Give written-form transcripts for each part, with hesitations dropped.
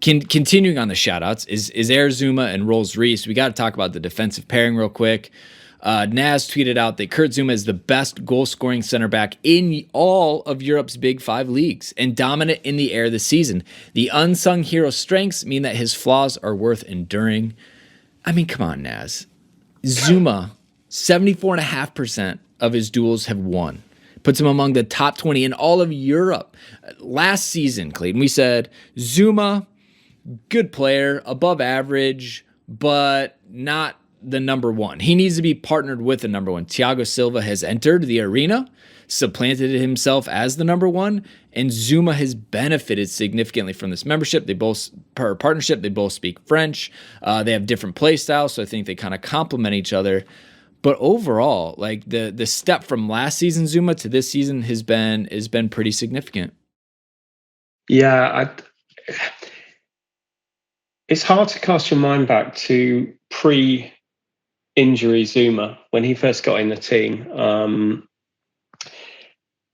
Continuing on the shout-outs is Air Zouma and Rolls Reese. We got to talk about the defensive pairing real quick. Naz tweeted out that Kurt Zouma is the best goal-scoring center back in all of Europe's Big Five leagues and dominant in the air this season. The unsung hero strengths mean that his flaws are worth enduring. I mean, come on, Naz. Zouma, 74.5% of his duels have won. Puts him among the top 20 in all of Europe. Last season, Clayton, we said Zouma, good player, above average, but not the number one. He needs to be partnered with the number one. Thiago Silva has entered the arena, supplanted himself as the number one, and Zouma has benefited significantly from this partnership. They both speak French. They have different play styles, so I think they kind of complement each other. But overall, like the step from last season Zouma to this season has been pretty significant. Yeah, it's hard to cast your mind back to pre-injury Zouma when he first got in the team.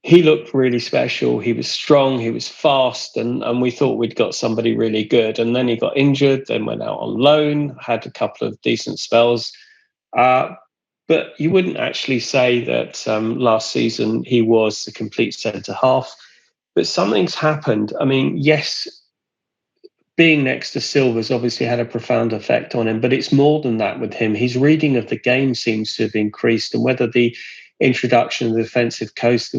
He looked really special. He was strong. He was fast, and we thought we'd got somebody really good. And then he got injured, then went out on loan, had a couple of decent spells. But you wouldn't actually say that last season he was a complete centre half. But something's happened. I mean, yes, being next to Silva's obviously had a profound effect on him, but it's more than that with him. His reading of the game seems to have increased, and whether the introduction of the defensive coach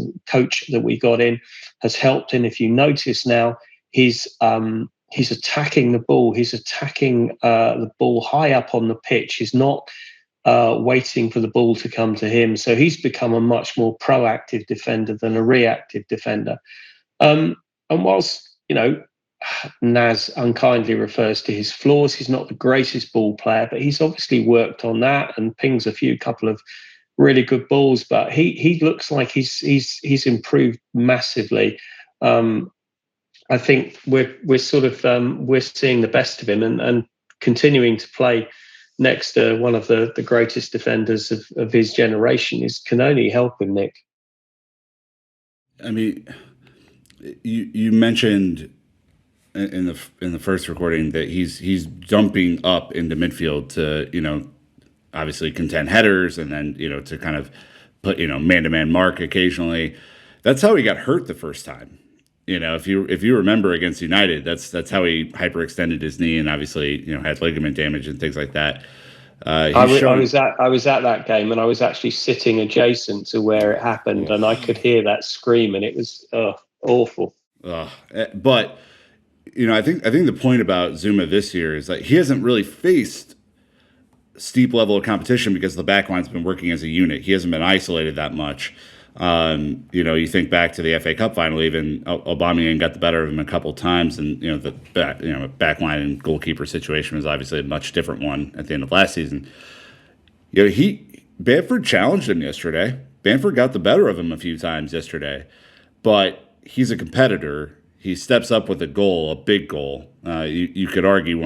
that we got in has helped. And if you notice now, he's attacking the ball. He's attacking the ball high up on the pitch. He's not waiting for the ball to come to him. So he's become a much more proactive defender than a reactive defender. And whilst, Naz unkindly refers to his flaws, he's not the greatest ball player, but he's obviously worked on that and pings a couple of really good balls. But he looks like he's improved massively. I think we're seeing the best of him and continuing to play next to one of the greatest defenders of his generation can only help him, Nick. I mean, you mentioned in the first recording that he's jumping up into midfield to obviously contend headers and then to kind of put man-to-man mark occasionally. That's how he got hurt the first time. If you remember against United, that's how he hyperextended his knee and obviously had ligament damage and things like that. I was at that game and I was actually sitting adjacent to where it happened, and I could hear that scream, and it was awful. But I think the point about Zouma this year is that he hasn't really faced steep level of competition because the back line's been working as a unit. He hasn't been isolated that much. You think back to the FA Cup final, even Aubameyang got the better of him a couple times, and the back line and goalkeeper situation was obviously a much different one at the end of last season. Bamford challenged him yesterday. Bamford got the better of him a few times yesterday, but he's a competitor. He steps up with a goal, a big goal. You could argue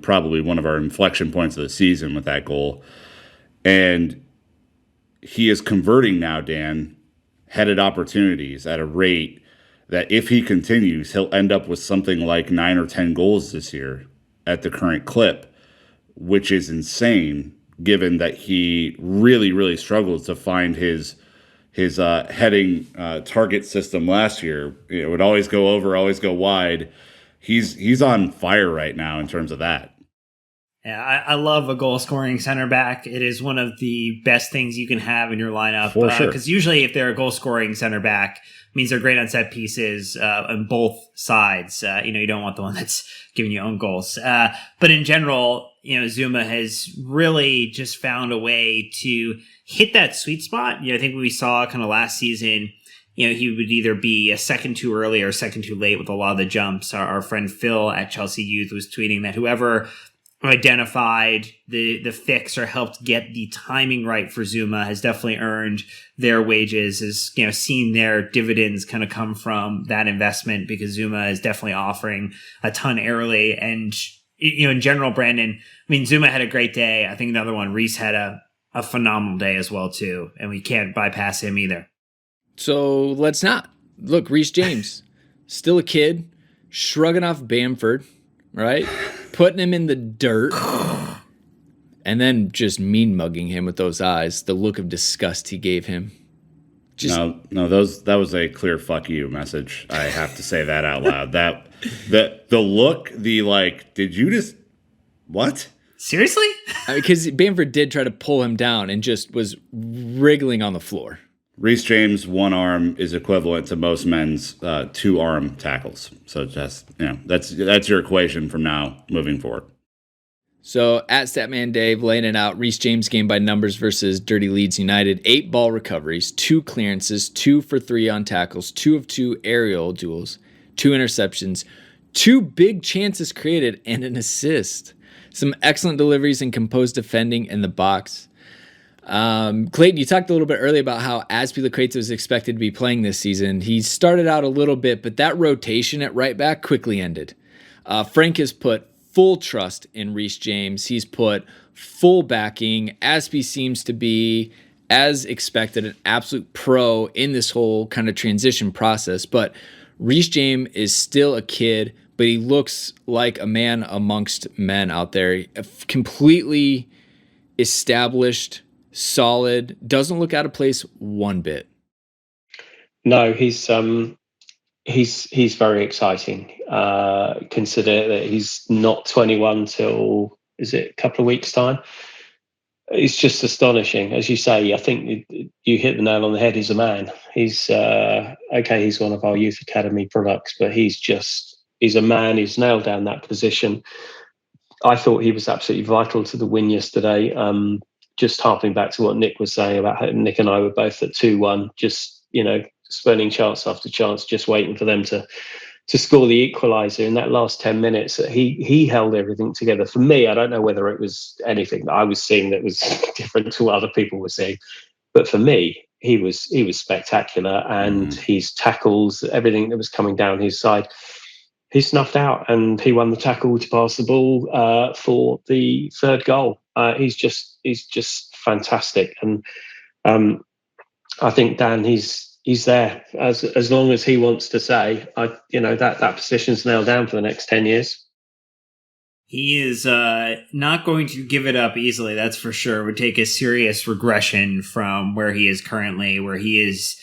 probably one of our inflection points of the season with that goal, and he is converting now, Dan, headed opportunities at a rate that if he continues, he'll end up with something like 9 or 10 goals this year at the current clip, which is insane given that he really, really struggled to find his heading target system last year. It would always go over, always go wide. He's on fire right now in terms of that. Yeah, I love a goal-scoring center back. It is one of the best things you can have in your lineup. For sure. Because usually if they're a goal-scoring center back, it means they're great on set pieces on both sides. You don't want the one that's giving you own goals. But in general, Zouma has really just found a way to hit that sweet spot. I think we saw kind of last season, he would either be a second too early or a second too late with a lot of the jumps. Our friend Phil at Chelsea Youth was tweeting that whoever identified the fix or helped get the timing right for Zouma has definitely earned their wages, has seen their dividends kind of come from that investment, because Zouma is definitely offering a ton early. And in general, Brandon, I mean, Zouma had a great day. I think another one, Reese had a phenomenal day as well too, and we can't bypass him either. So let's not. Look, Reece James, still a kid, shrugging off Bamford, right? Putting him in the dirt. And then just mean mugging him with those eyes, the look of disgust he gave him. That was a clear fuck you message. I have to say that out loud. The look, did you just what? Seriously? Because Bamford did try to pull him down and just was wriggling on the floor. Reece James' one arm is equivalent to most men's 2-arm tackles. So just that's your equation from now moving forward. So at Statman Dave laying it out, Reece James game by numbers versus Dirty Leeds United. 8 ball recoveries, 2 clearances, 2 for 3 on tackles, 2 of 2 aerial duels, 2 interceptions, 2 big chances created, and an assist. Some excellent deliveries and composed defending in the box. Clayton, you talked a little bit earlier about how Azpilicueta was expected to be playing this season. He started out a little bit, but that rotation at right back quickly ended. Frank has put full trust in Reece James. He's put full backing. Aspi seems to be, as expected, an absolute pro in this whole kind of transition process. But Reece James is still a kid, but he looks like a man amongst men out there. Completely established, solid, doesn't look out of place one bit. No, he's very exciting. Consider that he's not 21 till, is it a couple of weeks' time? It's just astonishing. As you say, I think you hit the nail on the head. He's a man. He's he's one of our youth academy products, but he's a man. He's nailed down that position. I thought he was absolutely vital to the win yesterday. Just harping back to what Nick was saying about how Nick and I were both at 2-1, just, spurning chance after chance, just waiting for them to score the equaliser in that last 10 minutes. He held everything together. For me, I don't know whether it was anything that I was seeing that was different to what other people were seeing, but for me, he was spectacular, and his tackles, everything that was coming down his side, he snuffed out, and he won the tackle to pass the ball for the third goal. He's just fantastic, and I think Dan, he's there as long as he wants to say, that position's nailed down for the next 10 years. He is not going to give it up easily, that's for sure. It would take a serious regression from where he is currently, where he is,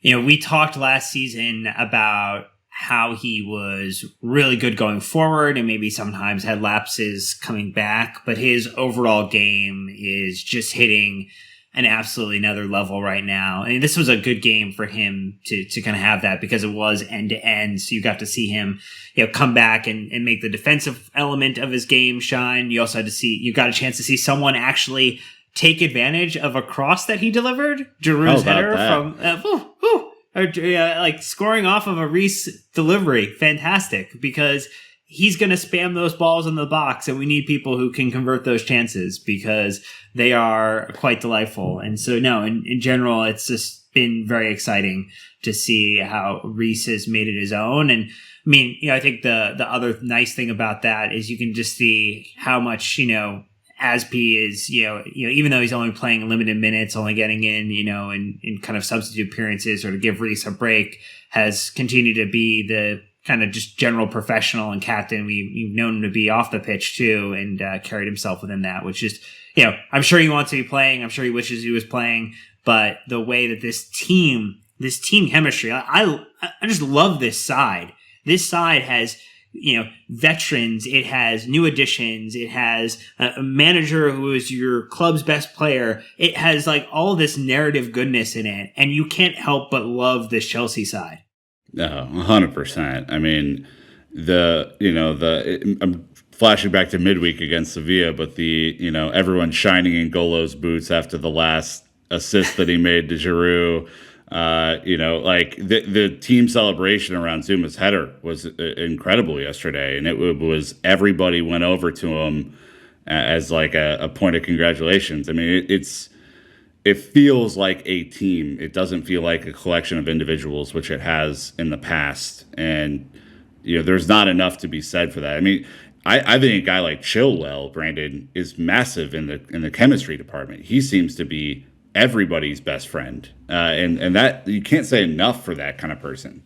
we talked last season about how he was really good going forward and maybe sometimes had lapses coming back, but his overall game is just hitting an absolutely another level right now. And this was a good game for him to kind of have that, because it was end to end. So you got to see him, come back and make the defensive element of his game shine. You also got a chance to see someone actually take advantage of a cross that he delivered. Giroud's header from, scoring off of a Reece delivery. Fantastic, because he's going to spam those balls in the box, and we need people who can convert those chances, because they are quite delightful. And so, no, in general, it's just been very exciting to see how Reece has made it his own. And I mean, I think the other nice thing about that is you can just see how much, Aspi is, even though he's only playing limited minutes, only getting in, in kind of substitute appearances or to give Reece a break, has continued to be the kind of just general professional and captain we've known him to be off the pitch too, and carried himself within that, which is, I'm sure he wants to be playing. I'm sure he wishes he was playing, but the way that this team chemistry, I just love this side. This side has, veterans, it has new additions, it has a manager who is your club's best player. It has all this narrative goodness in it, and you can't help but love this Chelsea side. No, 100%. I mean, I'm flashing back to midweek against Sevilla, but everyone shining in Golo's boots after the last assist that he made to Giroud. The team celebration around Zouma's header was incredible yesterday, and it was everybody went over to him as a point of congratulations. I mean, it feels like a team. It doesn't feel like a collection of individuals, which it has in the past. And there's not enough to be said for that. I mean, I think a guy like Chilwell, Brandon, is massive in the chemistry department. He seems to be everybody's best friend, and that you can't say enough for that kind of person.